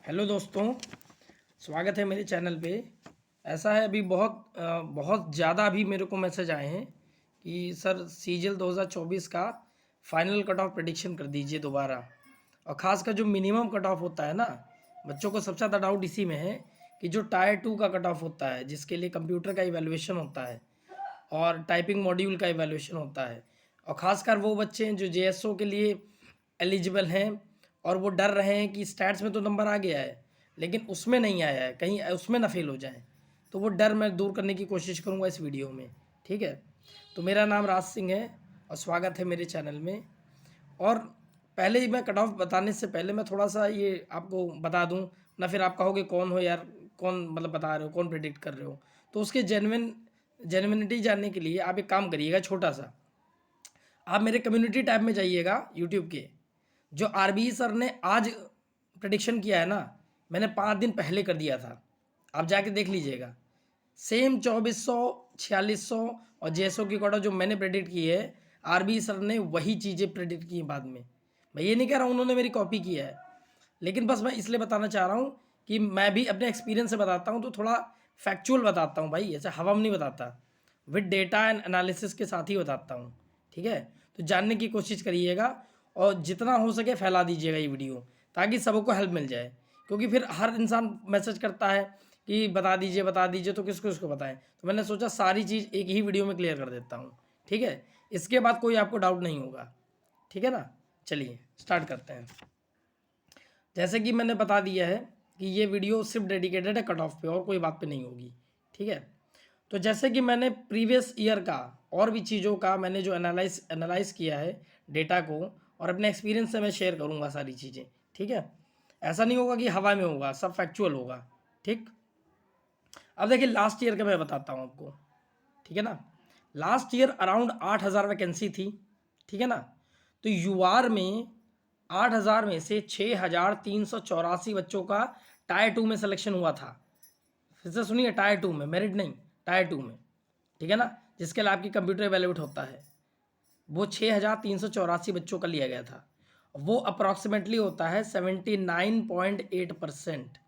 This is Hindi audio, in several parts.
हेलो दोस्तों, स्वागत है मेरे चैनल पे। ऐसा है, अभी बहुत ज़्यादा अभी मेरे को मैसेज आए हैं कि सर सीजीएल 2024 का फाइनल कट ऑफ प्रेडिक्शन कर दीजिए दोबारा। और ख़ास कर जो मिनिमम कट ऑफ होता है ना, बच्चों को सबसे ज़्यादा डाउट इसी में है कि जो टायर 2 का कट ऑफ होता है, जिसके लिए कंप्यूटर का इवैल्यूएशन होता है और टाइपिंग मॉड्यूल का इवैल्यूएशन होता है, और ख़ासकर वो बच्चे हैं जो जेएसओ के लिए एलिजिबल हैं और वो डर रहे हैं कि स्टैट्स में तो नंबर आ गया है लेकिन उसमें नहीं आया है, कहीं उसमें ना फेल हो जाए। तो वो डर मैं दूर करने की कोशिश करूँगा इस वीडियो में। ठीक है, तो मेरा नाम राज सिंह है और स्वागत है मेरे चैनल में। और पहले ही मैं कट ऑफ बताने से पहले मैं थोड़ा सा ये आपको बता दूं, ना फिर आप कहोगे कौन हो यार, कौन मतलब बता रहे हो, कौन प्रिडिक्ट कर रहे हो। तो उसके जेन्युइनिटी जानने के लिए आप एक काम करिएगा छोटा सा। आप मेरे कम्युनिटी टैब में जाइएगा यूट्यूब के। जो आरबी सर ने आज प्रडिक्शन किया है ना, मैंने 5 दिन पहले कर दिया था, आप जाके देख लीजिएगा। सेम 2400 4600 और जेएसओ की कोटा जो मैंने प्रेडिक्ट की है, आरबी सर ने वही चीज़ें प्रेडिक्ट की बाद में। मैं ये नहीं कह रहा हूँ उन्होंने मेरी कॉपी की है, लेकिन बस मैं इसलिए बताना चाह रहा हूँ कि मैं भी अपने एक्सपीरियंस से बताता हूँ, तो थोड़ा फैक्चुअल बताता हूँ भाई, ऐसे हवा में नहीं बताता, विद डेटा एंड एनालिसिस के साथ ही बताता हूँ। ठीक है, तो जानने की कोशिश करिएगा और जितना हो सके फैला दीजिएगा ये वीडियो, ताकि सबको हेल्प मिल जाए। क्योंकि फिर हर इंसान मैसेज करता है कि बता दीजिए, तो किसको किसको बताएं। तो मैंने सोचा सारी चीज़ एक ही वीडियो में क्लियर कर देता हूँ। ठीक है, इसके बाद कोई आपको डाउट नहीं होगा। ठीक है ना, चलिए स्टार्ट करते हैं। जैसे कि मैंने बता दिया है कि ये वीडियो सिर्फ डेडिकेटेड है कट ऑफ पे, और कोई बात पे नहीं होगी। ठीक है, तो जैसे कि मैंने प्रीवियस ईयर का और भी चीज़ों का मैंने जो एनालाइज किया है डेटा को, और अपने एक्सपीरियंस से मैं शेयर करूँगा सारी चीज़ें। ठीक है, ऐसा नहीं होगा कि हवा में होगा, सब फैक्चुअल होगा। ठीक, अब देखिए लास्ट ईयर का मैं बताता हूँ आपको। ठीक है ना, लास्ट ईयर अराउंड 8,000 वैकेंसी थी। ठीक है ना, तो यूआर में 8,000 में से 6,384 बच्चों का टायर 2 में सिलेक्शन हुआ था। फिर से सुनिए, टायर 2 में, मेरिट नहीं, टायर 2 में। ठीक है ना, जिसके लिए आपकी कंप्यूटर एवेल्यूएट होता है, वो 6,384 बच्चों का लिया गया था। वो अप्रॉक्सीमेटली होता है 79.8%।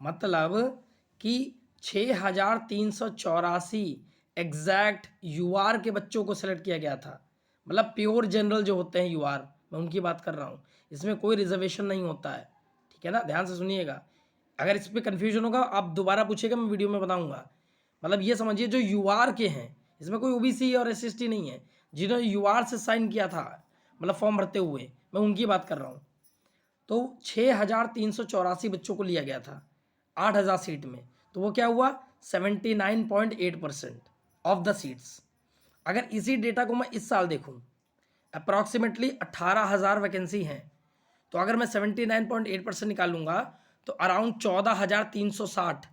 मतलब कि 6,384 एग्जैक्ट यूआर के बच्चों को सेलेक्ट किया गया था। मतलब प्योर जनरल जो होते हैं यूआर, मैं उनकी बात कर रहा हूँ, इसमें कोई रिजर्वेशन नहीं होता है। ठीक है ना, ध्यान से सुनिएगा। अगर इस पर कन्फ्यूजन होगा आप दोबारा पूछिएगा, मैं वीडियो में बताऊँगा। मतलब ये समझिए जो यूआर के हैं, इसमें कोई ओबीसी और एसएसटी नहीं है। जिन्होंने यूआर से साइन किया था, मतलब फॉर्म भरते हुए, मैं उनकी बात कर रहा हूँ। तो 6,384 बच्चों को लिया गया था 8,000 सीट में। तो वो क्या हुआ, 79.8% ऑफ द सीट्स। अगर इसी डेटा को मैं इस साल देखूं, अप्रॉक्सीमेटली 18,000 वैकेंसी हैं, तो अगर मैं 79.8% निकालूंगा तो अराउंड 14,360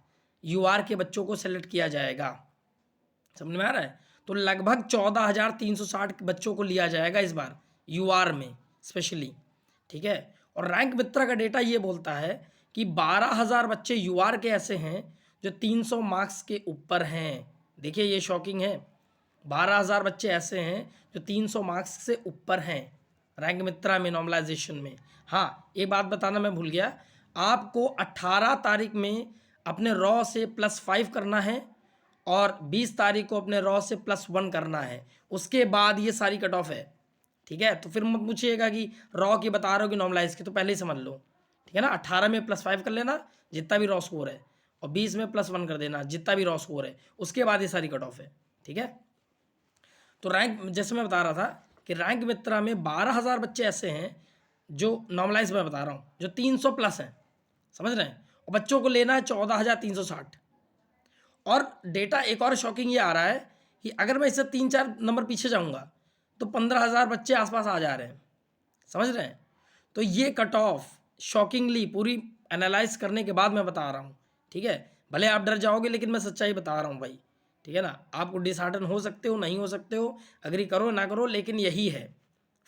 यूआर के बच्चों को सेलेक्ट किया जाएगा। समझ में आ रहा है? तो लगभग 14,360 बच्चों को लिया जाएगा इस बार यूआर में स्पेशली। ठीक है, और रैंक मित्रा का डेटा ये बोलता है कि 12,000 बच्चे यूआर के ऐसे हैं जो 300 मार्क्स के ऊपर हैं। देखिए ये शॉकिंग है, 12,000 बच्चे ऐसे हैं जो 300 मार्क्स से ऊपर हैं रैंक मित्रा में, नॉर्मलाइजेशन में। हाँ, एक बात बताना मैं भूल गया, आपको 18 तारीख में अपने रॉ से +5 करना है और 20 तारीख को अपने रॉ से +1 करना है। उसके बाद ये सारी कट ऑफ है। ठीक है, तो फिर मत पूछिएगा कि रॉ की बता रहे हो कि नॉर्मलाइज की, तो पहले ही समझ लो। ठीक है ना, 18 में +5 कर लेना जितना भी रॉ स्कोर है, और 20 में +1 कर देना जितना भी रॉ स्कोर है, उसके बाद ये सारी कट ऑफ है। ठीक है, तो रैंक जैसे मैं बता रहा था कि रैंक मित्रा में 12,000 बच्चे ऐसे हैं जो नॉर्मलाइज मैं बता रहा हूँ, जो 300 प्लस हैं। समझ रहे हैं? और बच्चों को लेना है 14,360। और डेटा एक और शॉकिंग ये आ रहा है कि अगर मैं इससे 3-4 नंबर पीछे जाऊंगा तो 15,000 बच्चे आसपास आ जा रहे हैं। समझ रहे हैं? तो ये कट ऑफ शॉकिंगली पूरी एनालाइज करने के बाद मैं बता रहा हूँ। ठीक है, भले आप डर जाओगे लेकिन मैं सच्चाई बता रहा हूँ भाई। ठीक है ना, आपको डिसहार्टन हो सकते हो, नहीं हो सकते हो, अग्री करो ना करो, लेकिन यही है,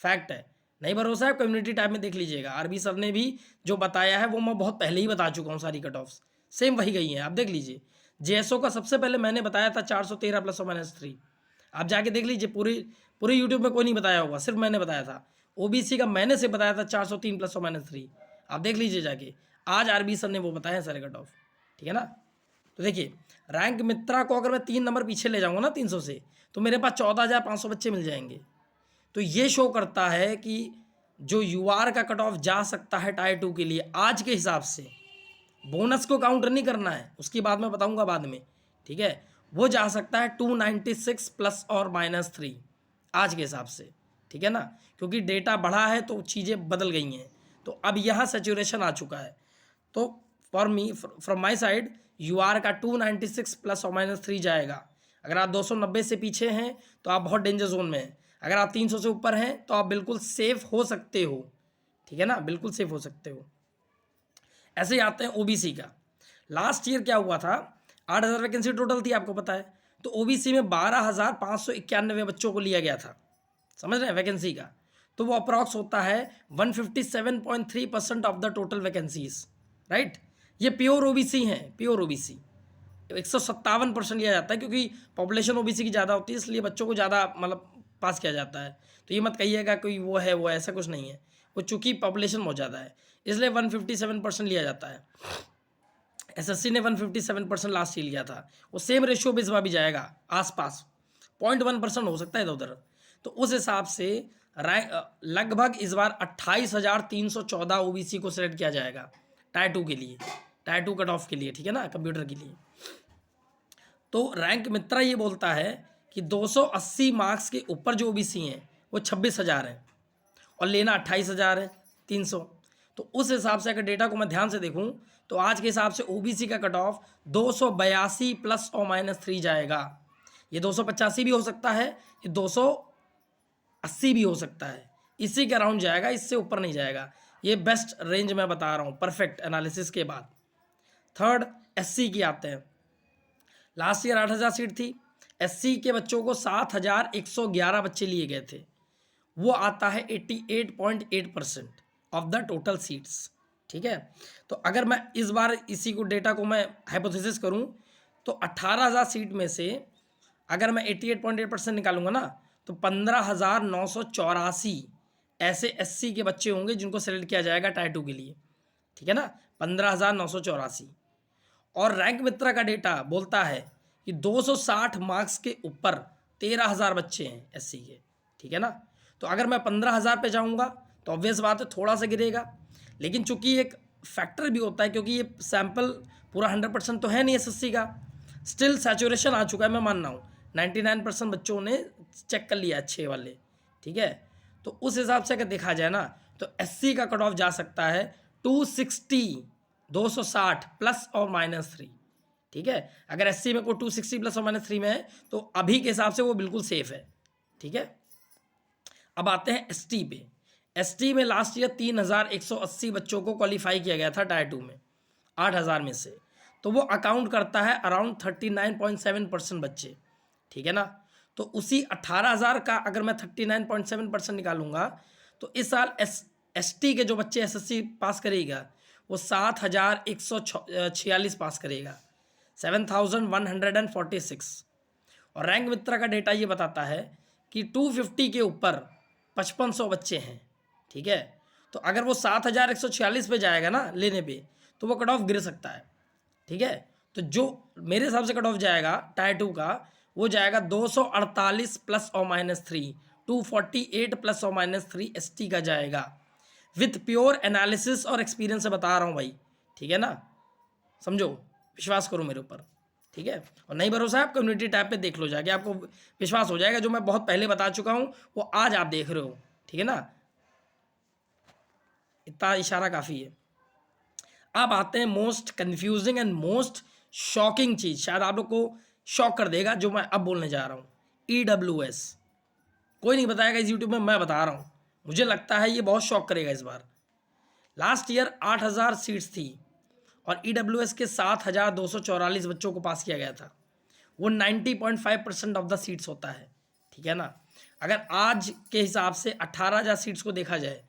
फैक्ट है। नहीं भरोसा है, कम्युनिटी टैब में देख लीजिएगा, आरबी सर ने भी जो बताया है वो मैं बहुत पहले ही बता चुका हूँ। सारी कट ऑफ्स सेम वही गई हैं, आप देख लीजिए। जेएसओ का सबसे पहले मैंने बताया था 413 +/-3। आप जाके देख लीजिए, पूरी पूरी यूट्यूब में कोई नहीं बताया होगा, सिर्फ मैंने बताया था। ओबीसी का मैंने से बताया था 403 +/-3, आप देख लीजिए जाके। आज आरबी सर ने वो बताया सारे कट ऑफ, ठीक है ना। तो देखिए रैंक मित्रा को अगर मैं 3 नंबर पीछे ले जाऊंगा ना 300 से, तो मेरे पास 14,500 बच्चे मिल जाएंगे। तो ये शो करता है कि जो यूआर का कट ऑफ जा सकता है टायर 2 के लिए आज के हिसाब से, बोनस को काउंटर नहीं करना है, उसकी बात मैं बताऊंगा बाद में, ठीक है, वो जा सकता है 296 प्लस और -3 आज के हिसाब से, ठीक है ना, क्योंकि डेटा बढ़ा है तो चीज़ें बदल गई हैं। तो अब यहाँ सेचुरेशन आ चुका है। तो for me from my side UR का 296 प्लस और -3 जाएगा। अगर आप 290 से पीछे हैं तो आप बहुत डेंजर जोन में हैं। अगर आप 300 से ऊपर हैं तो आप बिल्कुल सेफ हो सकते हो, ठीक है ना, बिल्कुल सेफ हो सकते हो। ऐसे ही आते हैं ओबीसी का। लास्ट ईयर क्या हुआ था, 8,000 वैकेंसी टोटल थी, आपको पता है। तो ओबीसी में 12,591 बच्चों को लिया गया था, समझ रहे हैं, वैकेंसी का। तो वो अप्रॉक्स होता है 157.3% of the total vacancies, right. ये प्योर ओबीसी हैं, प्योर ओबीसी 157% लिया जाता है, क्योंकि पॉपुलेशन ओबीसी की ज़्यादा होती है, इसलिए बच्चों को ज़्यादा मतलब पास किया जाता है। तो ये मत कहिएगा कोई वो है वो, ऐसा कुछ नहीं है, वो चूँकि पॉपुलेशन बहुत ज़्यादा है इसलिए 157% लिया जाता है। एसएससी ने 157% लास्ट ईयर लिया था, वो सेम रेशियो पे इस बार भी जाएगा, आसपास 0.1% हो सकता है इधर उधर। तो उस हिसाब से लगभग इस बार 28,314 ओबीसी को सिलेक्ट किया जाएगा टायर 2 के लिए, टायर 2 कट ऑफ के लिए, ठीक है ना, कंप्यूटर के लिए। तो रैंक मित्रा ये बोलता है कि 280 मार्क्स के ऊपर जो ओबीसी हैं वो 26,000 हैं और लेना 28,300। तो उस हिसाब से अगर डेटा को मैं ध्यान से देखूं तो आज के हिसाब से ओबीसी का कट ऑफ 282 प्लस और -3 जाएगा। ये 285 भी हो सकता है, ये 280 भी हो सकता है, इसी के अराउंड जाएगा, इससे ऊपर नहीं जाएगा। ये बेस्ट रेंज मैं बता रहा हूँ परफेक्ट एनालिसिस के बाद। थर्ड एससी की आते हैं। लास्ट ईयर 8,000 सीट थी, एससी के बच्चों को 7,111 बच्चे लिए गए थे, वो आता है 88.8% ऑफ द टोटल सीट्स, ठीक है। तो अगर मैं इस बार इसी को डेटा को मैं हाइपोथेसिस करूं तो 18,000 सीट में से अगर मैं 88.8% निकालूंगा ना तो 15,984 ऐसे एससी के बच्चे होंगे जिनको सेलेक्ट किया जाएगा टायर 2 के लिए, ठीक है ना, 15,984। और रैंक मित्रा का डेटा बोलता है कि 260 मार्क्स के ऊपर 13,000 बच्चे हैं एससी के, ठीक है ना। तो अगर मैं 15,000 पे जाऊंगा तो ऑब्वियस बात है थोड़ा सा गिरेगा, लेकिन चूंकि एक फैक्टर भी होता है क्योंकि ये सैंपल पूरा 100% तो है नहीं एसएससी का, स्टिल सैचुरेशन आ चुका है, मैं मान रहा हूँ 99% बच्चों ने चेक कर लिया अच्छे वाले, ठीक है। तो उस हिसाब से अगर देखा जाए ना तो एससी का कट ऑफ जा सकता है 260 प्लस और -3, ठीक है। अगर एससी में कोई 260 प्लस और -3 में है तो अभी के हिसाब से वो बिल्कुल सेफ है, ठीक है। अब आते हैं एसटी पे। एसटी में लास्ट ईयर 3,180 बच्चों को क्वालिफाई किया गया था टायर 2 में 8,000 में से, तो वो अकाउंट करता है अराउंड 39.7% बच्चे, ठीक है ना। तो उसी 18,000 का अगर मैं 39.7% निकालूंगा तो इस साल एसटी के जो बच्चे एसएससी पास करेगा वो 7,146 पास करेगा, 7,146। और रैंक मित्रा का डेटा ये बताता है कि 250 के ऊपर 5,500 बच्चे हैं, ठीक है। तो अगर वो 7,146 पे जाएगा ना लेने पे तो वो कट ऑफ गिर सकता है, ठीक है। तो जो मेरे हिसाब से कट ऑफ जाएगा टायर 2 का वो जाएगा 248 प्लस और -3, 248 प्लस और -3 एसटी का जाएगा, विथ प्योर एनालिसिस और एक्सपीरियंस से बता रहा हूँ भाई, ठीक है ना, समझो, विश्वास करो मेरे ऊपर, ठीक है। और नहीं भरोसा है आप कम्युनिटी टैब पे देख लो जाके, आपको विश्वास हो जाएगा। जो मैं बहुत पहले बता चुका हूँ वो आज आप देख रहे हो, ठीक है ना, इतना इशारा काफ़ी है। अब आते हैं most confusing and most shocking चीज़, शायद आप लोग को शॉक कर देगा जो मैं अब बोलने जा रहा हूँ। EWS कोई नहीं बताएगा इस यूट्यूब में, मैं बता रहा हूँ, मुझे लगता है ये बहुत शॉक करेगा इस बार। लास्ट ईयर 8,000 सीट्स थी और EWS के 7,244 बच्चों को पास किया गया था, वो 90.5% ऑफ द सीट्स होता है, ठीक है ना। अगर आज के हिसाब से 18,000 सीट्स को देखा जाए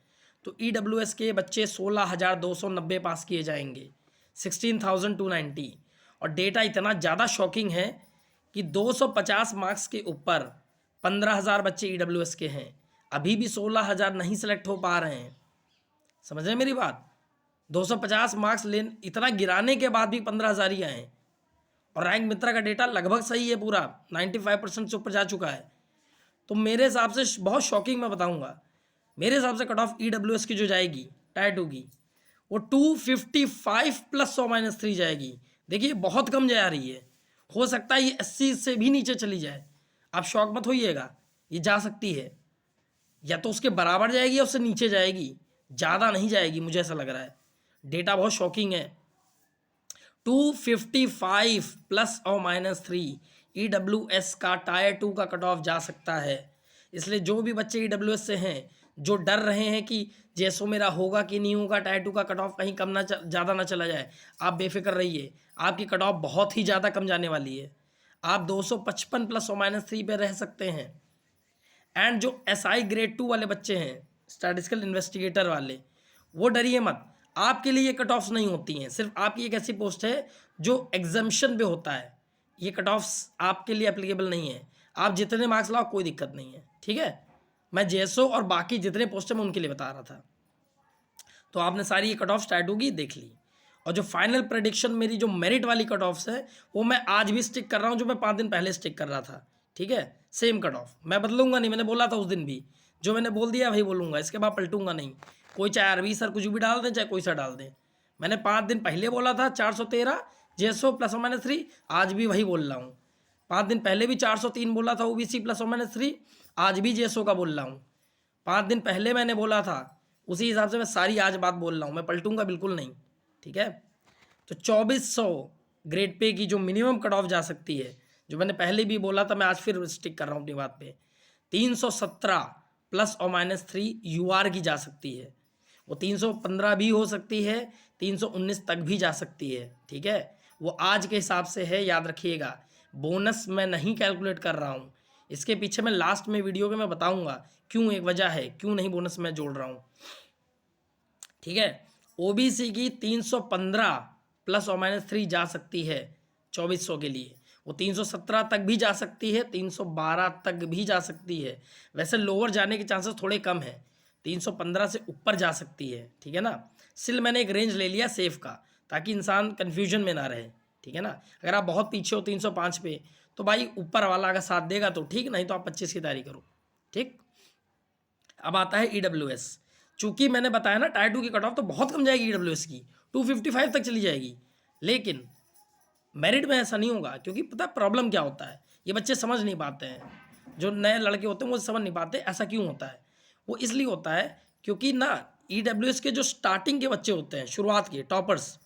तो EWS के बच्चे 16,290 पास किए जाएंगे, 16,290। और डेटा इतना ज़्यादा शॉकिंग है कि 250 मार्क्स के ऊपर 15,000 बच्चे EWS के हैं, अभी भी 16,000 नहीं सेलेक्ट हो पा रहे हैं, समझ रहे हैं मेरी बात। 250 मार्क्स ले इतना गिराने के बाद भी 15,000 ही आए। और रैंक मित्रा का डेटा लगभग सही है, पूरा 95% से ऊपर जा चुका है। तो मेरे हिसाब से बहुत शॉकिंग मैं बताऊंगा, मेरे हिसाब से कट ऑफ EWS की जो जाएगी टायर 2 की, वो 255 प्लस 100-3 जाएगी। देखिए बहुत कम जा रही है, हो सकता है ये 80 से भी नीचे चली जाए। आप शॉक मत होइएगा, ये जा सकती है, या तो उसके बराबर जाएगी या उससे नीचे जाएगी, ज़्यादा नहीं जाएगी, मुझे ऐसा लग रहा है। डेटा बहुत शॉकिंग है। 255 प्लस और -3 EWS का टायर 2 का कट ऑफ जा सकता है। इसलिए जो भी बच्चे EWS से हैं, जो डर रहे हैं कि जैसो मेरा होगा कि नहीं होगा, टायर 2 का कट ऑफ कहीं कम ना ज़्यादा ना चला जाए, आप बेफिक्र रहिए, आपकी कट ऑफ बहुत ही ज़्यादा कम जाने वाली है। आप 255 प्लस और -3 पे रह सकते हैं। एंड जो SI ग्रेड 2 वाले बच्चे हैं, स्टैटिस्टिकल इन्वेस्टिगेटर वाले, वो डरिए मत, आपके लिए ये कट ऑफ्स नहीं होती हैं। सिर्फ आपकी एक ऐसी पोस्ट है जो एग्जाम्शन पे होता है, ये कट ऑफ्स आपके लिए एप्लीकेबल नहीं है। आप जितने मार्क्स लाओ कोई दिक्कत नहीं है, ठीक है। मैं जेएसओ और बाकी जितने पोस्ट हैं मैं उनके लिए बता रहा था। तो आपने सारी ये कट ऑफ स्टार्ट होगी देख ली। और जो फाइनल प्रेडिक्शन मेरी जो मेरिट वाली कट ऑफ्स है, वो मैं आज भी स्टिक कर रहा हूँ, जो मैं 5 दिन पहले स्टिक कर रहा था, ठीक है। सेम कट ऑफ मैं बदलूंगा नहीं, मैंने बोला था उस दिन भी, जो मैंने बोल दिया वही बोलूँगा, इसके बाद पलटूंगा नहीं। कोई चाहे आरवी सर कुछ भी डाल दें, चाहे कोई सा डाल दें। मैंने 5 दिन पहले बोला था 413 जेएसओ प्लस और -3, आज भी वही बोल रहा हूँ। 5 दिन पहले भी 403 बोला था ओबीसी प्लस और -3, आज भी जेएसओ का बोल रहा हूँ। 5 दिन पहले मैंने बोला था, उसी हिसाब से मैं सारी आज बात बोल रहा हूँ, मैं पलटूंगा बिल्कुल नहीं, ठीक है। तो 2400 ग्रेड पे की जो मिनिमम कट ऑफ जा सकती है, जो मैंने पहले भी बोला था, मैं आज फिर स्टिक कर रहा हूँ अपनी बात पे। 317 प्लस और -3 यूआर की जा सकती है। वो 315 भी हो सकती है, 319 तक भी जा सकती है, ठीक है। वो आज के हिसाब से है, याद रखिएगा। बोनस मैं नहीं कैलकुलेट कर रहा हूँ, इसके पीछे मैं लास्ट में वीडियो के मैं बताऊंगा क्यों, एक वजह है क्यों नहीं बोनस मैं जोड़ रहा हूँ, ठीक है। ओबीसी की 315 प्लस और -3 जा सकती है 2400 के लिए। वो 317 तक भी जा सकती है, 312 तक भी जा सकती है। वैसे लोअर जाने के चांसेस थोड़े कम है, 315 से ऊपर जा सकती है, ठीक है ना। सिल मैंने एक रेंज ले लिया सेफ का, ताकि इंसान कन्फ्यूजन में ना रहे, ठीक है ना। अगर आप बहुत पीछे हो 305 पे, तो भाई ऊपर वाला अगर साथ देगा तो ठीक, नहीं तो आप 25 की तैयारी करो, ठीक। अब आता है EWS। चूंकि मैंने बताया ना टायर 2 की कट ऑफ तो बहुत कम जाएगी EWS की, 255 तक चली जाएगी। लेकिन मेरिट में ऐसा नहीं होगा, क्योंकि पता प्रॉब्लम क्या होता है, ये बच्चे समझ नहीं पाते हैं, जो नए लड़के होते हैं वो समझ नहीं पाते ऐसा क्यों होता है। वो इसलिए होता है क्योंकि ना EWS के जो स्टार्टिंग के बच्चे होते हैं, शुरुआत के टॉपर्स,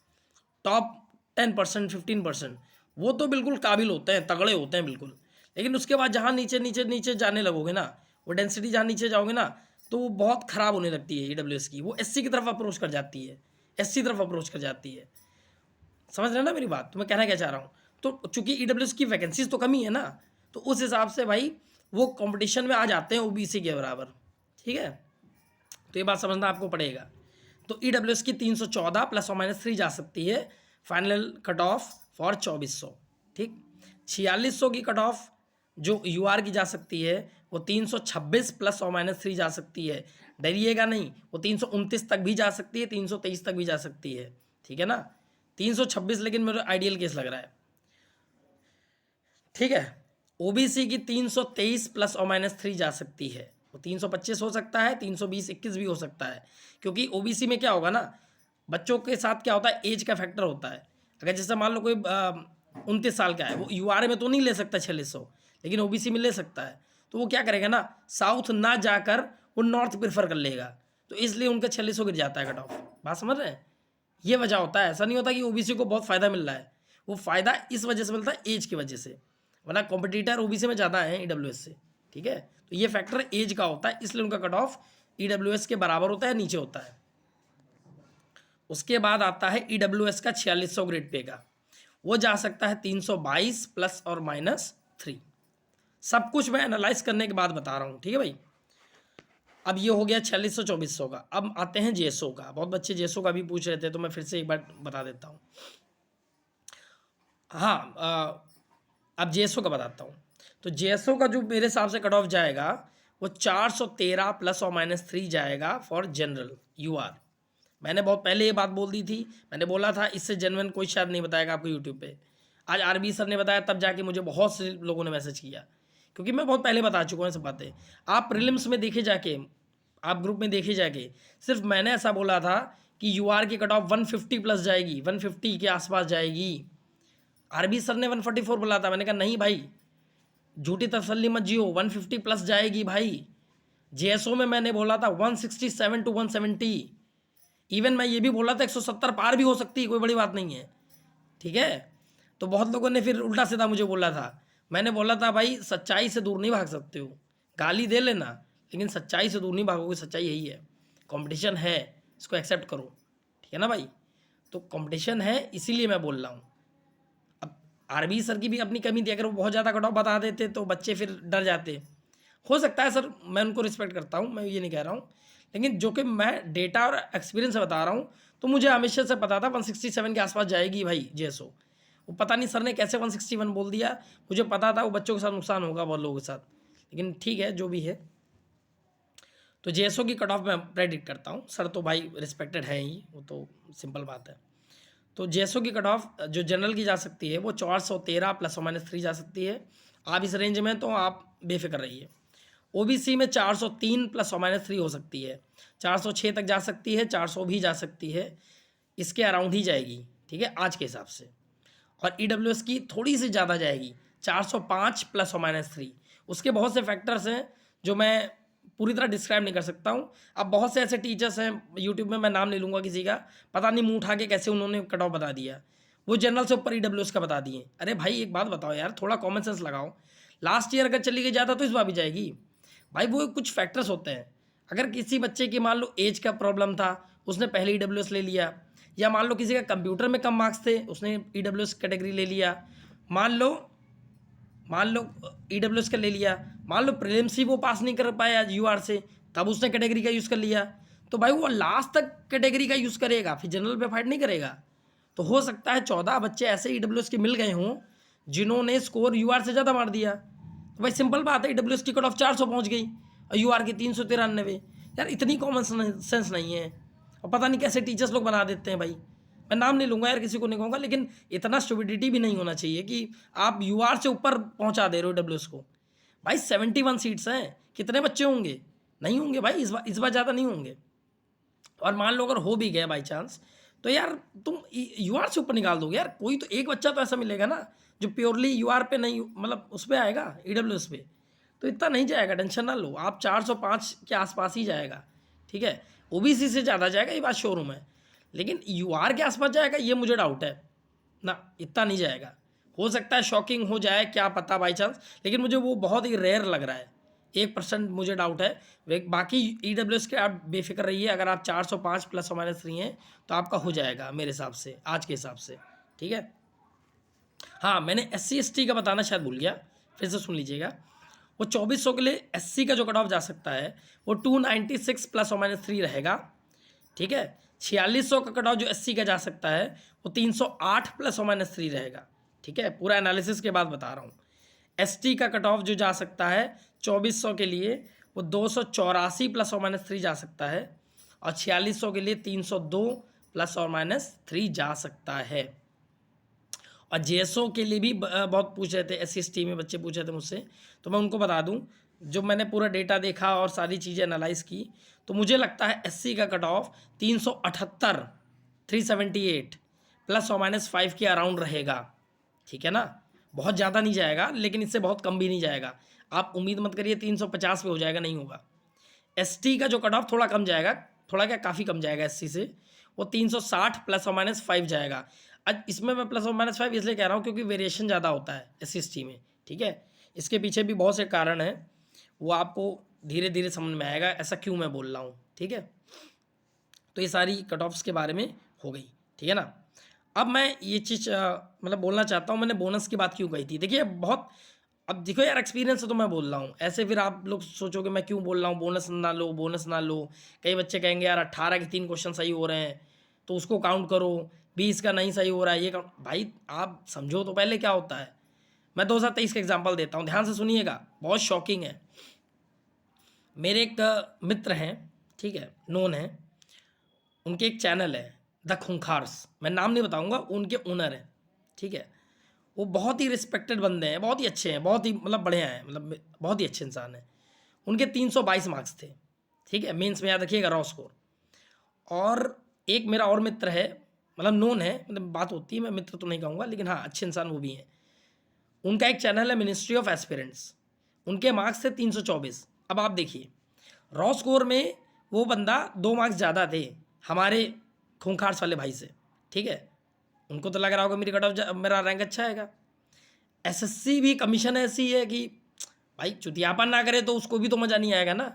टॉप 10% 15%, वो तो बिल्कुल काबिल होते हैं, तगड़े होते हैं बिल्कुल। लेकिन उसके बाद जहाँ नीचे नीचे नीचे जाने लगोगे ना, वो डेंसिटी जहाँ नीचे जाओगे ना, तो वो बहुत ख़राब होने लगती है EWS की। वो SC की तरफ अप्रोच कर जाती है, SC तरफ अप्रोच कर जाती है। समझ रहे हैं ना मेरी बात, तो मैं कहना क्या चाह रहा हूँ। तो चूंकि EWS की वैकेंसीज तो कमी है ना, तो उस हिसाब से भाई वो कंपटीशन में आ जाते हैं OBC के बराबर, ठीक है। तो ये बात समझना आपको पड़ेगा। तो EWS की 314 प्लस और -3 जा सकती है, फाइनल कट ऑफ फॉर 2400, ठीक। 4600 की कट ऑफ जो UR की जा सकती है, वो 326 प्लस और -3 जा सकती है। डरिएगा नहीं, वो 329 तक भी जा सकती है, 323 तक भी जा सकती है, ठीक है ना। 326 लेकिन मेरा आइडियल केस लग रहा है, ठीक है। OBC की 323 प्लस और -3 जा सकती है, वो 325 हो सकता है, 320 21 भी हो सकता है। क्योंकि OBC में क्या होगा ना, बच्चों के साथ क्या होता है, एज का फैक्टर होता है। अगर जैसे मान लो कोई 29 साल का है, वो UR में तो नहीं ले सकता 4600, लेकिन OBC में ले सकता है। तो वो क्या करेगा ना, साउथ ना जाकर वो नॉर्थ प्रेफर कर लेगा, तो इसलिए उनका 4600 गिर जाता है कट ऑफ। बात समझ रहे हैं, ये वजह होता है। ऐसा नहीं होता कि OBC को बहुत फ़ायदा मिल रहा है, वो फ़ायदा इस वजह से मिलता है, एज की वजह से, वरना कॉम्पिटिटर OBC में ज़्यादा है EWS से, ठीक है। तो ये फैक्टर एज का होता है, इसलिए उनका कट ऑफ EWS के बराबर होता है, नीचे होता है। उसके बाद आता है EWS का 4600 ग्रेड पे का, वो जा सकता है 322 प्लस और -3। सब कुछ मैं एनालाइज करने के बाद बता रहा हूँ, ठीक है भाई। अब ये हो गया 4600 2400 का। अब आते हैं जेएसओ का, बहुत बच्चे जेएसओ का भी पूछ रहे थे, तो मैं फिर से एक बार बता देता हूँ। हाँ, अब जेएसओ का बताता हूँ। तो जेएसओ का जो मेरे हिसाब से कट ऑफ जाएगा, वो 413 प्लस और -3 जाएगा फॉर जनरल UR, मैंने बहुत पहले ये बात बोल दी थी, मैंने बोला था इससे जेन्युइन कोई शायद नहीं बताएगा आपको यूट्यूब पे। आज आरबी सर ने बताया, तब जाके मुझे बहुत से लोगों ने मैसेज किया, क्योंकि मैं बहुत पहले बता चुका हूँ सब बातें। आप प्रीलिम्स में देखे जाके, आप ग्रुप में देखे जाके, सिर्फ मैंने ऐसा बोला था कि यूआर की कट ऑफ 150 प्लस जाएगी, 150 के आसपास जाएगी। आरबी सर ने 144 बोला था, मैंने कहा नहीं भाई, झूठी तसल्ली मत जियो, 150 प्लस जाएगी भाई। जेएसओ में मैंने बोला था 167 टू 170, इवन मैं ये भी बोला था 170 पार भी हो सकती है, कोई बड़ी बात नहीं है, ठीक है। तो बहुत लोगों ने फिर उल्टा सीधा मुझे बोला था, मैंने बोला था भाई सच्चाई से दूर नहीं भाग सकते हो, गाली दे लेना लेकिन सच्चाई से दूर नहीं भागोगे, सच्चाई यही है, कंपटीशन है, इसको एक्सेप्ट करो, ठीक है ना भाई। तो कंपटीशन है, इसीलिए मैं बोल रहा हूँ। अब आरबी सर की भी अपनी कमी थी, अगर वो बहुत ज़्यादा कट ऑफ बता देते तो बच्चे फिर डर जाते। हो सकता है सर, मैं उनको रिस्पेक्ट करता हूँ, मैं ये नहीं कह रहा हूँ, लेकिन जो कि मैं डेटा और एक्सपीरियंस से बता रहा हूँ, तो मुझे हमेशा से पता था 167 के आसपास जाएगी भाई जेएसओ। वो पता नहीं सर ने कैसे 161 बोल दिया, मुझे पता था वो बच्चों के साथ नुकसान होगा बहुत लोगों के साथ, लेकिन ठीक है जो भी है। तो जेएसओ की कट ऑफ मैं प्रेडिक्ट करता हूँ, सर तो भाई रिस्पेक्टेड है ही, वो तो सिंपल बात है। तो जेएसओ की कट ऑफ जो जनरल की जा सकती है वो 413 ±3 जा सकती है। आप इस रेंज में तो आप बेफिक्र रहिए। ओबीसी में 403 ±3 हो सकती है, 406 तक जा सकती है, 400 भी जा सकती है, इसके अराउंड ही जाएगी, ठीक है आज के हिसाब से। और ईडब्ल्यूएस की थोड़ी सी ज़्यादा जाएगी, 405 ±3। उसके बहुत से फैक्टर्स हैं जो मैं पूरी तरह डिस्क्राइब नहीं कर सकता हूँ। अब बहुत से ऐसे टीचर्स हैं यूट्यूब में, मैं नाम नहीं लूँगा किसी का, पता नहीं मुँह उठा के कैसे उन्होंने कट ऑफ बता दिया, वो जनरल से ऊपर ईडब्ल्यूएस का बता दिए। अरे भाई एक बात बताओ यार, थोड़ा कॉमन सेंस लगाओ। लास्ट ईयर अगर चली गई ज़्यादा तो इस बार भी जाएगी भाई। वो कुछ फैक्टर्स होते हैं, अगर किसी बच्चे की मान लो एज का प्रॉब्लम था, उसने पहले ईडब्ल्यूएस ले लिया, या मान लो किसी का कंप्यूटर में कम मार्क्स थे, उसने ईडब्ल्यूएस कैटेगरी ले लिया, मान लो ईडब्ल्यूएस का ले लिया, मान लो प्रीलिम्स ही वो पास नहीं कर पाया यूआर से, तब उसने कैटेगरी का यूज़ कर लिया, तो भाई वो लास्ट तक कैटेगरी का यूज़ करेगा, फिर जनरल पे फाइट नहीं करेगा। तो हो सकता है 14 बच्चे ऐसे ईडब्ल्यूएस के मिल गए हों जिन्होंने स्कोर यूआर से ज़्यादा मार दिया। तो भाई सिंपल बात है, ईडब्ल्यूएस की कट ऑफ 400 पहुँच गई और यूआर की 393। यार इतनी कॉमन सेंस नहीं है, और पता नहीं कैसे टीचर्स लोग बना देते हैं भाई। मैं नाम नहीं लूँगा यार, किसी को नहीं कहूँगा, लेकिन इतना स्टुपिडिटी भी नहीं होना चाहिए कि आप यूआर से ऊपर पहुँचा दे रहे हो डब्ल्यूएस को। भाई 71 सीट्स हैं, कितने बच्चे होंगे? नहीं होंगे भाई, इस बार ज़्यादा नहीं होंगे। और मान लो अगर हो भी गया बाई चांस, तो यार तुम यूआर से ऊपर निकाल दोगे यार, कोई तो एक बच्चा तो ऐसा मिलेगा ना जो प्योरली यूआर पे नहीं, मतलब उस पर आएगा, ईडब्ल्यूएस पे। तो इतना नहीं जाएगा, टेंशन ना लो आप, 405 के आसपास ही जाएगा, ठीक है। ओबीसी से ज़्यादा जाएगा, ये बात शोरूम है, लेकिन यूआर के आसपास जाएगा ये मुझे डाउट है ना, इतना नहीं जाएगा। हो सकता है शॉकिंग हो जाए, क्या पता बाई चांस, लेकिन मुझे वो बहुत ही रेयर लग रहा है, 1% मुझे डाउट है। बाकी ईडब्ल्यूएस के आप बेफिक्र रहिए, अगर आप 405 ±3 हैं तो आपका हो जाएगा मेरे हिसाब से, आज के हिसाब से, ठीक है। हाँ मैंने SC/ST का बताना शायद भूल गया, फिर से सुन लीजिएगा। वो 2400 के लिए SC का जो कट ऑफ जा सकता है वो 296 ±3 रहेगा, ठीक है। 4600 का कट ऑफ जो SC का जा सकता है वो 308 ±3 रहेगा, ठीक है। पूरा एनालिसिस के बाद बता रहा हूँ। ST का कट ऑफ जो जा सकता है 2400 के लिए वो 284 ±3 जा सकता है, और 4600 के लिए 302 ±3 जा सकता है। और जेएसओ के लिए भी बहुत पूछ रहे थे, SC/ST में बच्चे पूछ रहे थे मुझसे, तो मैं उनको बता दूं, जो मैंने पूरा डेटा देखा और सारी चीज़ें एनालाइज की, तो मुझे लगता है SC का कट ऑफ 378 378 ±5 के अराउंड रहेगा, ठीक है ना। बहुत ज़्यादा नहीं जाएगा, लेकिन इससे बहुत कम भी नहीं जाएगा। आप उम्मीद मत करिए 350 पे हो जाएगा, नहीं होगा। ST का जो कट ऑफ थोड़ा कम जाएगा, थोड़ा क्या काफ़ी कम जाएगा SC से, वो 360 ±5 जाएगा। आज इसमें मैं ±5 इसलिए कह रहा हूँ क्योंकि वेरिएशन ज़्यादा होता है SC/ST में, ठीक है। इसके पीछे भी बहुत से कारण हैं, वो आपको धीरे धीरे समझ में आएगा ऐसा क्यों मैं बोल रहा हूँ, ठीक है। तो ये सारी कट ऑफ्स के बारे में हो गई, ठीक है ना। अब मैं ये चीज़ मतलब बोलना चाहता हूँ, मैंने बोनस की बात क्यों कही थी, देखिए बहुत, अब देखो यार एक्सपीरियंस से तो मैं बोल रहा हूँ, ऐसे फिर आप लोग सोचोगे मैं क्यों बोल रहा हूँ बोनस ना लो, बोनस ना लो। कई बच्चे कहेंगे यार 18 के 3 क्वेश्चन सही हो रहे हैं तो उसको काउंट करो, 20 का नहीं सही हो रहा है ये काउंट। भाई आप समझो तो पहले क्या होता है। मैं 2023 का एग्जाम्पल देता हूँ, ध्यान से सुनिएगा, बहुत शॉकिंग है। मेरे एक मित्र हैं, ठीक है, नोन है, उनके एक चैनल है द खूंखार्स, मैं नाम नहीं बताऊंगा, उनके ओनर हैं, ठीक है। वो बहुत ही रिस्पेक्टेड बंदे हैं, बहुत ही अच्छे हैं, बहुत ही मतलब बढ़िया हैं, मतलब बहुत ही अच्छे इंसान हैं। उनके 322 मार्क्स थे, ठीक है, मेंस में, याद रखिएगा, रॉ स्कोर। और एक मेरा और मित्र है, मतलब नोन है, मतलब बात होती है, मैं मित्र तो नहीं कहूँगा, लेकिन हाँ अच्छे इंसान वो भी हैं। उनका एक चैनल है मिनिस्ट्री ऑफ एस्पिरेंट्स, उनके मार्क्स थे 324। अब आप देखिए रॉ स्कोर में वो बंदा 2 मार्क्स ज़्यादा थे हमारे खूंखार्स वाले भाई से, ठीक है। उनको तो लग रहा होगा मेरी कट ऑफ, मेरा रैंक अच्छा आएगा। एसएससी भी कमीशन ऐसी है कि भाई चुतियापा ना करे तो उसको भी तो मज़ा नहीं आएगा ना,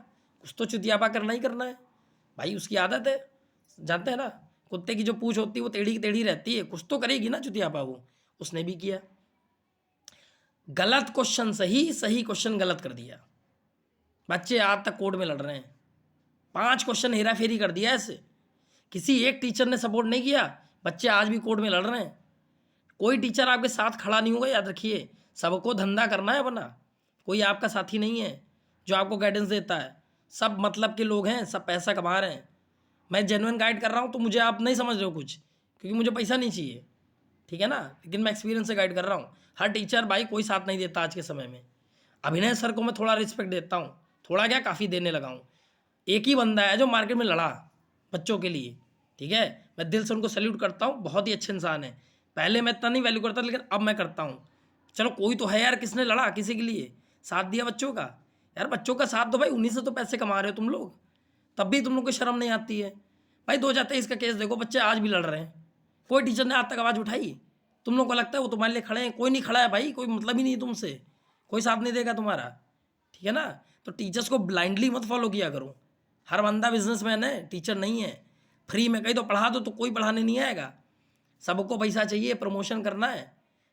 कुछ तो चुतियापा करना ही करना है भाई, उसकी आदत है, जानते हैं ना, कुत्ते की जो पूंछ होती है वो टेढ़ी की टेढ़ी रहती है, कुछ तो करेगी ना चुतियापा वो, उसने भी किया। गलत क्वेश्चन सही, सही क्वेश्चन गलत कर दिया। बच्चे आज तक कोर्ट में लड़ रहे हैं, 5 क्वेश्चन हेरा फेरी कर दिया ऐसे, किसी एक टीचर ने सपोर्ट नहीं किया, बच्चे आज भी कोर्ट में लड़ रहे हैं। कोई टीचर आपके साथ खड़ा नहीं होगा, याद रखिए, सबको धंधा करना है अपना, कोई आपका साथी नहीं है जो आपको गाइडेंस देता है, सब मतलब के लोग हैं, सब पैसा कमा रहे हैं। मैं जेन्युइन गाइड कर रहा हूँ तो मुझे आप नहीं समझ रहे हो कुछ, क्योंकि मुझे पैसा नहीं चाहिए, ठीक है ना, लेकिन मैं एक्सपीरियंस से गाइड कर रहा हूँ। हर टीचर भाई कोई साथ नहीं देता आज के समय में। अभिनय सर को मैं थोड़ा रिस्पेक्ट देता हूँ, थोड़ा क्या काफ़ी देने लगा हूँ। एक ही बंदा है जो मार्केट में लड़ा बच्चों के लिए, ठीक है, मैं दिल से उनको सैल्यूट करता हूँ, बहुत ही अच्छे इंसान है। पहले मैं इतना नहीं वैल्यू करता, लेकिन अब मैं करता हूँ। चलो कोई तो है यार, किसने लड़ा किसी के लिए, साथ दिया बच्चों का, यार बच्चों का साथ दो भाई, उन्हीं से तो पैसे कमा रहे हो तुम लोग, तब भी तुम लोग को शर्म नहीं आती है भाई। 2023 का केस देखो, बच्चे आज भी लड़ रहे हैं, कोई टीचर ने आज तक आवाज़ उठाई? तुम लोग को लगता है वो तुम्हारे लिए खड़े हैं? कोई नहीं खड़ा है भाई, कोई मतलब ही नहीं है तुमसे, कोई साथ नहीं देगा तुम्हारा, ठीक है ना। तो टीचर्स को ब्लाइंडली मत फॉलो किया करो, हर बंदा बिजनेसमैन है, टीचर नहीं है। फ्री में कहीं तो पढ़ा दो तो कोई पढ़ाने नहीं आएगा, सबको पैसा चाहिए, प्रमोशन करना है,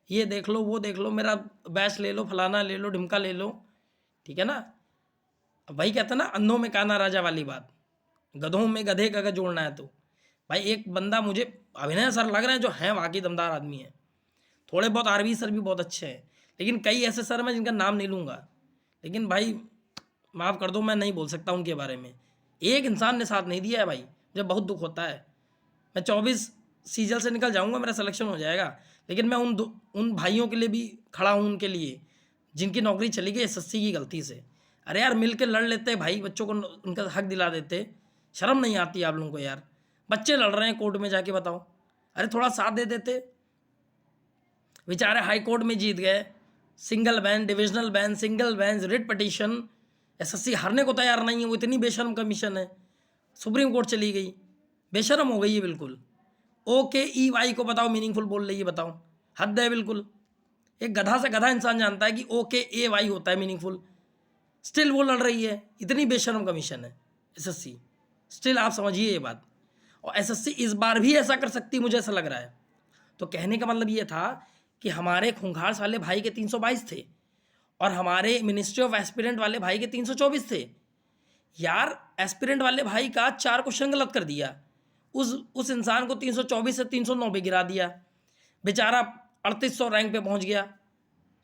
ये देख लो वो देख लो, मेरा बैच ले लो, फलाना ले लो, ढिमका ले लो, ठीक है ना। अब वही कहते हैं ना, अंधों में काना राजा वाली बात, गधों में गधे का अगर जोड़ना है तो भाई एक बंदा मुझे अभिनय सर लग रहे हैं जो हैं वाकई दमदार आदमी है। थोड़े बहुत आरवी सर भी बहुत अच्छे हैं, लेकिन कई ऐसे सर मैं जिनका नाम नहीं लूँगा, लेकिन भाई माफ़ कर दो, मैं नहीं बोल सकता उनके बारे में। एक इंसान ने साथ नहीं दिया है भाई, मुझे बहुत दुख होता है। मैं 24 सीजल से निकल जाऊंगा, मेरा सिलेक्शन हो जाएगा, लेकिन मैं उन भाइयों के लिए भी खड़ा हूँ, उनके लिए जिनकी नौकरी चली गई एसएससी की गलती से। अरे यार मिल के लड़ लेते भाई, बच्चों को उनका हक दिला देते, शर्म नहीं आती आप लोगों को यार। बच्चे लड़ रहे हैं कोर्ट में जाके, बताओ, अरे थोड़ा साथ दे देते। बेचारे हाई कोर्ट में जीत गए, single bench, divisional bench, single bench, writ petition, SSC हारने को तैयार नहीं है, वो इतनी बेशर्म कमीशन है। सुप्रीम कोर्ट चली गई, बेशर्म हो गई है बिल्कुल। OKEY को बताओ मीनिंगफुल बोल रही है, बताओ, हद है बिल्कुल। एक गधा से गधा इंसान जानता है कि OKAY होता है मीनिंगफुल, स्टिल वो लड़ रही है, इतनी बेशर्म कमीशन है एसएससी, स्टिल आप समझिए ये बात। और एसएससी इस बार भी ऐसा कर सकती, मुझे ऐसा लग रहा है। तो कहने का मतलब ये था कि हमारे खूंखार वाले भाई के 322 थे और हमारे मिनिस्ट्री ऑफ एस्पिरेंट वाले भाई के 324 थे। यार एस्पिरेंट वाले भाई का 4 क्वेश्चन गलत कर दिया, उस इंसान को 324 से 309 पे गिरा दिया, बेचारा 3800 रैंक पे पहुंच गया,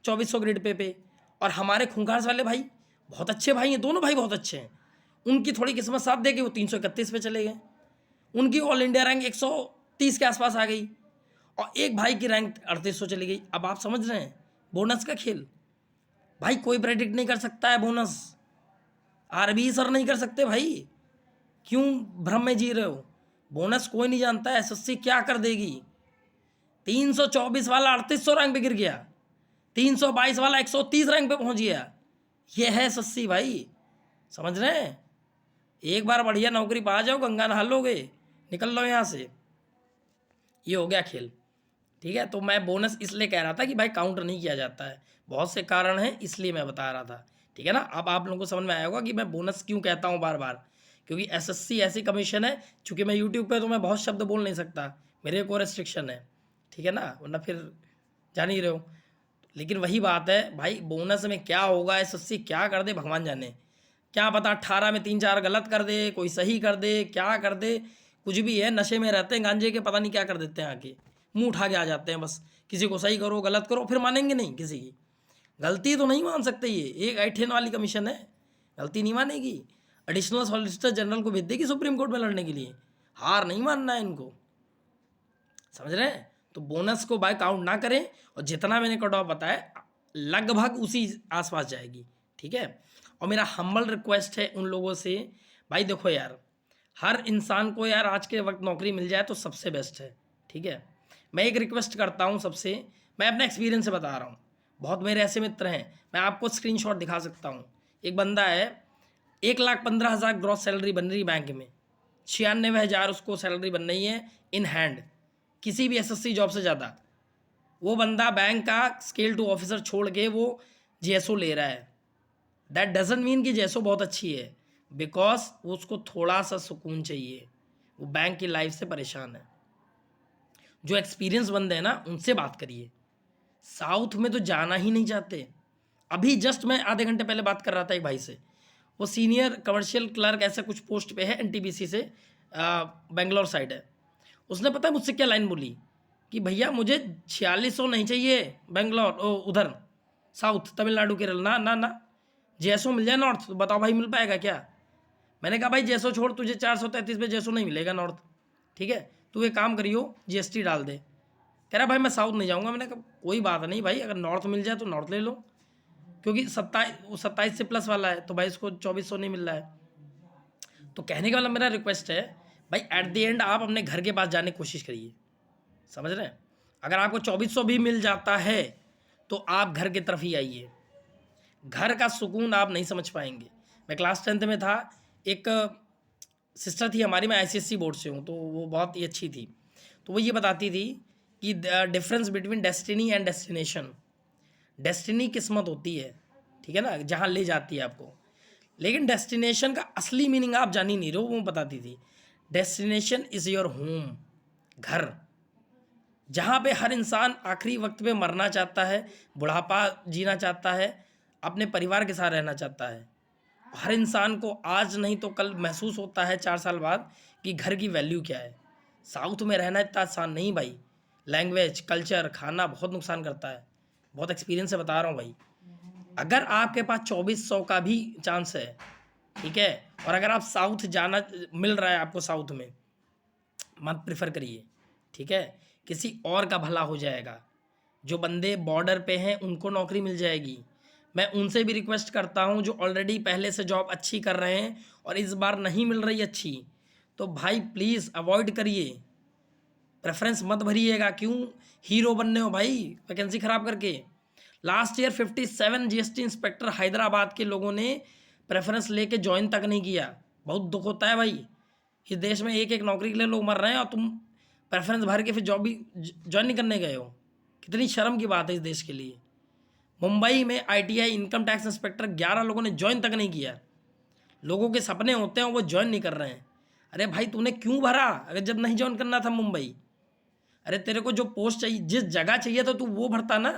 2400 ग्रेड पे। और हमारे खूंखार वाले भाई बहुत अच्छे भाई हैं, दोनों भाई बहुत अच्छे हैं, उनकी थोड़ी किस्मत साथ दे के वो 331 पे चले गए, उनकी ऑल इंडिया रैंक 130 के आसपास आ गई, और एक भाई की रैंक 3800 चली गई। अब आप समझ रहे हैं बोनस का खेल, भाई कोई प्रेडिक्ट नहीं कर सकता है बोनस, आरबी सर नहीं कर सकते भाई, क्यों भ्रम में जी रहे हो, बोनस कोई नहीं जानता है एसएससी क्या कर देगी। 324 वाला 3800 रैंक पे गिर गया, 322 वाला 130 रैंक पे पहुंच गया, ये है एसएससी भाई, समझ रहे हैं। एक बार बढ़िया नौकरी पा जाओ, गंगा नहा लोगे, निकल लो यहाँ से, ये हो गया खेल, ठीक है। तो मैं बोनस इसलिए कह रहा था कि भाई काउंटर नहीं किया जाता है, बहुत से कारण हैं, इसलिए मैं बता रहा था, ठीक है ना। अब आप लोगों को समझ में आया होगा कि मैं बोनस क्यों कहता हूँ बार बार, क्योंकि एसएससी ऐसी कमीशन है, चूँकि मैं यूट्यूब पे तो मैं बहुत शब्द बोल नहीं सकता, मेरे को रेस्ट्रिक्शन है, ठीक है ना, वरना फिर जान ही रहे हो। लेकिन वही बात है भाई, बोनस में क्या होगा, एसएससी क्या कर दे भगवान जाने, क्या पता 18 में 3-4 गलत कर दे, कोई सही कर दे, क्या कर दे, कुछ भी है, नशे में रहते हैं गांजे के, पता नहीं क्या कर देते हैं, आके मुंह उठा के आ जाते हैं बस, किसी को सही करो गलत करो, फिर मानेंगे नहीं किसी की गलती, तो नहीं मान सकते। ये एक ऐठेन वाली कमीशन है, गलती नहीं मानेगी। एडिशनल सॉलिसिटर जनरल को भेज देगी सुप्रीम कोर्ट में लड़ने के लिए, हार नहीं मानना है इनको, समझ रहे हैं। तो बोनस को बाय काउंट ना करें, और जितना मैंने कट ऑफ बताया लगभग उसी आसपास जाएगी, ठीक है। और मेरा हम्बल रिक्वेस्ट है उन लोगों से, भाई देखो यार, हर इंसान को यार आज के वक्त नौकरी मिल जाए तो सबसे बेस्ट है, ठीक है। मैं एक रिक्वेस्ट करता हूँ सबसे, मैं अपना एक्सपीरियंस से बता रहा हूँ, बहुत मेरे ऐसे मित्र हैं, मैं आपको स्क्रीनशॉट दिखा सकता हूँ। एक बंदा है, 1,15,000 ग्रॉस सैलरी बन रही बैंक में, 96,000 उसको सैलरी बन रही है इन हैंड, किसी भी एसएससी जॉब से ज़्यादा। वो बंदा बैंक का स्केल 2 ऑफिसर छोड़ के वो जेएसओ ले रहा है। दैट डजंट मीन कि जेएसओ बहुत अच्छी है, बिकॉज उसको थोड़ा सा सुकून चाहिए, वो बैंक की लाइफ से परेशान है। जो एक्सपीरियंस बंदे हैं ना, उनसे बात करिए, साउथ में तो जाना ही नहीं चाहते। अभी जस्ट मैं आधे घंटे पहले बात कर रहा था एक भाई से, वो सीनियर कमर्शियल क्लर्क ऐसा कुछ पोस्ट पे है एनटीपीसी से, बेंगलोर साइड है। उसने पता है मुझसे क्या लाइन बोली कि भैया मुझे 4600 नहीं चाहिए बेंगलोर, उधर साउथ तमिलनाडु केरल, ना ना ना, जैसो मिल जाए नॉर्थ, तो बताओ भाई मिल पाएगा क्या। मैंने कहा भाई जैसो छोड़, तुझे 433 पे जैसो नहीं मिलेगा नॉर्थ, ठीक है, तू एक काम करियो जीएसटी डाल दे। कह रहा भाई मैं साउथ नहीं जाऊँगा। मैंने कहा कोई बात नहीं भाई, अगर नॉर्थ मिल जाए तो नॉर्थ ले लो, क्योंकि 27 से प्लस वाला है, तो भाई इसको 2400 नहीं मिल रहा है। तो कहने का मतलब मेरा रिक्वेस्ट है भाई, एट द एंड आप अपने घर के पास जाने की कोशिश करिए, समझ रहे हैं। अगर आपको 2400 भी मिल जाता है तो आप घर की तरफ ही आइए, घर का सुकून आप नहीं समझ पाएंगे। मैं क्लास 10th में था, एक सिस्टर थी हमारी, मैं आईसीएससी बोर्ड से हूँ, तो वो बहुत ही अच्छी थी। तो वो ये बताती थी कि difference between destiny and destination. Destiny किस्मत होती है, ठीक है ना, जहाँ ले जाती है आपको, लेकिन डेस्टिनेशन का असली मीनिंग आप जान ही नहीं रहे हो। वो बताती थी डेस्टिनेशन इज़ योर होम, घर, जहाँ पे हर इंसान आखिरी वक्त पे मरना चाहता है, बुढ़ापा जीना चाहता है, अपने परिवार के साथ रहना चाहता है। हर इंसान को आज नहीं तो कल महसूस होता है 4 साल बाद कि घर की वैल्यू क्या है। साउथ में रहना इतना आसान नहीं भाई, लैंग्वेज, कल्चर, खाना बहुत नुकसान करता है, बहुत एक्सपीरियंस से बता रहा हूँ भाई। अगर आपके पास 2400 का भी चांस है, ठीक है, और अगर आप साउथ जाना मिल रहा है आपको साउथ में, मत प्रेफर करिए, ठीक है, किसी और का भला हो जाएगा। जो बंदे बॉर्डर पे हैं उनको नौकरी मिल जाएगी। मैं उनसे भी रिक्वेस्ट करता हूं जो ऑलरेडी पहले से जॉब अच्छी कर रहे हैं और इस बार नहीं मिल रही अच्छी, तो भाई प्लीज़ अवॉइड करिए, प्रेफरेंस मत भरिएगा। क्यों हीरो बनने हो भाई वैकेंसी ख़राब करके। Last year 57 GST inspector Hyderabad के लोगों ने प्रेफरेंस लेके ज्वाइन तक नहीं किया। बहुत दुख होता है भाई, इस देश में एक एक नौकरी के लिए लोग मर रहे हैं और तुम प्रेफरेंस भर के फिर जॉब भी ज्वाइन नहीं करने गए हो। कितनी शर्म की बात है इस देश के लिए। मुंबई में आईटीआई इनकम टैक्स इंस्पेक्टर 11 लोगों ने ज्वाइन तक नहीं किया। लोगों के सपने होते हैं वो ज्वाइन नहीं कर रहे हैं। अरे भाई तूने क्यों भरा अगर जब नहीं ज्वाइन करना था मुंबई? अरे तेरे को जो पोस्ट चाहिए, जिस जगह चाहिए था तू वो भरता ना,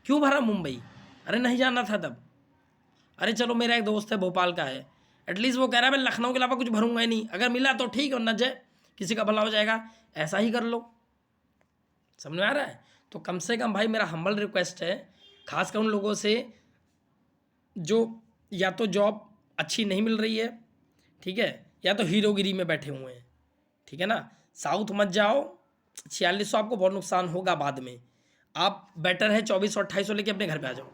क्यों भरा मुंबई? अरे नहीं जाना था तब। अरे चलो मेरा एक दोस्त है भोपाल का है, एटलीस्ट वो कह रहा है मैं लखनऊ के अलावा कुछ भरूंगा ही नहीं, अगर मिला तो ठीक है, न जाए किसी का भला हो जाएगा, ऐसा ही कर लो। समझ में आ रहा है? तो कम से कम भाई मेरा हम्बल रिक्वेस्ट है, खासकर उन लोगों से जो या तो जॉब अच्छी नहीं मिल रही है, ठीक है, या तो हीरोगिरी में बैठे हुए हैं, ठीक है ना, साउथ मत जाओ। 4600 आपको बहुत नुकसान होगा बाद में। आप बेटर है 2400 2800 लेके अपने घर पे आ जाओ,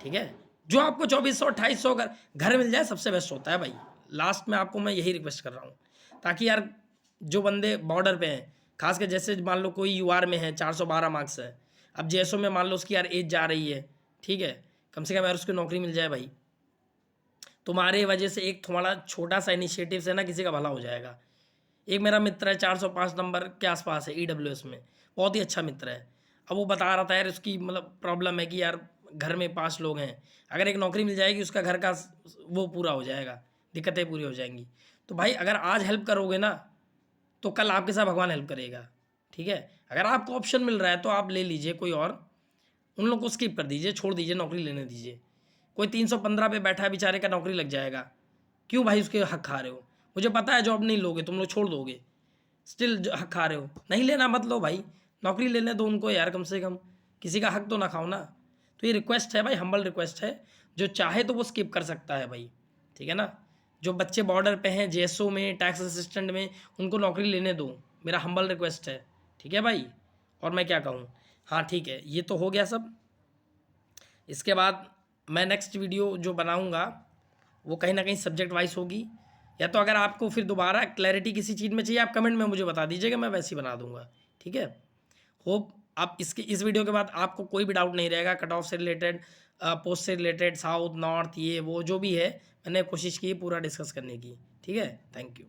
ठीक है। जो आपको 2400 2800 घर मिल जाए सबसे बेस्ट होता है भाई। लास्ट में आपको मैं यही रिक्वेस्ट कर रहा हूँ, ताकि यार जो बंदे बॉर्डर पे हैं, खास कर जैसे मान लो कोई यूआर में है 412 मार्क्स है, अब जेएसओ में मान लो उसकी यार एज जा रही है, ठीक है, कम से कम यार उसको नौकरी मिल जाए भाई। तुम्हारे वजह से एक थोड़ा छोटा सा इनिशिएटिव से ना किसी का भला हो जाएगा। एक मेरा मित्र है 405 नंबर के आसपास है ईडब्ल्यूएस में, बहुत ही अच्छा मित्र है। अब वो बता रहा था यार उसकी मतलब प्रॉब्लम है कि यार घर में 5 लोग हैं, अगर एक नौकरी मिल जाएगी उसका घर का वो पूरा हो जाएगा, दिक्कतें पूरी हो जाएंगी। तो भाई अगर आज हेल्प करोगे ना तो कल आपके साथ भगवान हेल्प करेगा, ठीक है। अगर आपको ऑप्शन मिल रहा है तो आप ले लीजिए कोई और, उन लोग को स्किप कर दीजिए, छोड़ दीजिए, नौकरी लेने दीजिए। कोई 315 पे बैठा है बेचारे का नौकरी लग जाएगा, क्यों भाई उसके हक खा रहे हो? मुझे पता है जॉब नहीं लोगे तुम लोग, छोड़ दोगे, स्टिल हक खा रहे हो। नहीं लेना मत लो भाई, नौकरी लेने दो उनको यार, कम से कम किसी का हक तो ना खाओ ना। तो ये रिक्वेस्ट है भाई, हम्बल रिक्वेस्ट है, जो चाहे तो वो स्किप कर सकता है भाई, ठीक है ना। जो बच्चे बॉर्डर पे हैं, जेएसओ में, टैक्स असिस्टेंट में, उनको नौकरी लेने दो, मेरा हम्बल रिक्वेस्ट है। ठीक है भाई, और मैं क्या कहूँ। हाँ ठीक है, ये तो हो गया सब। इसके बाद मैं नेक्स्ट वीडियो जो बनाऊँगा वो कहीं ना कहीं सब्जेक्ट वाइज होगी, या तो अगर आपको फिर दोबारा क्लैरिटी किसी चीज़ में चाहिए आप कमेंट में मुझे बता दीजिएगा, मैं वैसे ही बना दूंगा। ठीक है, होप आप इस वीडियो के बाद आपको कोई भी डाउट नहीं रहेगा कट ऑफ से रिलेटेड, पोस्ट से रिलेटेड, साउथ नॉर्थ, ये वो जो भी है, मैंने कोशिश की पूरा डिस्कस करने की। ठीक है, थैंक यू।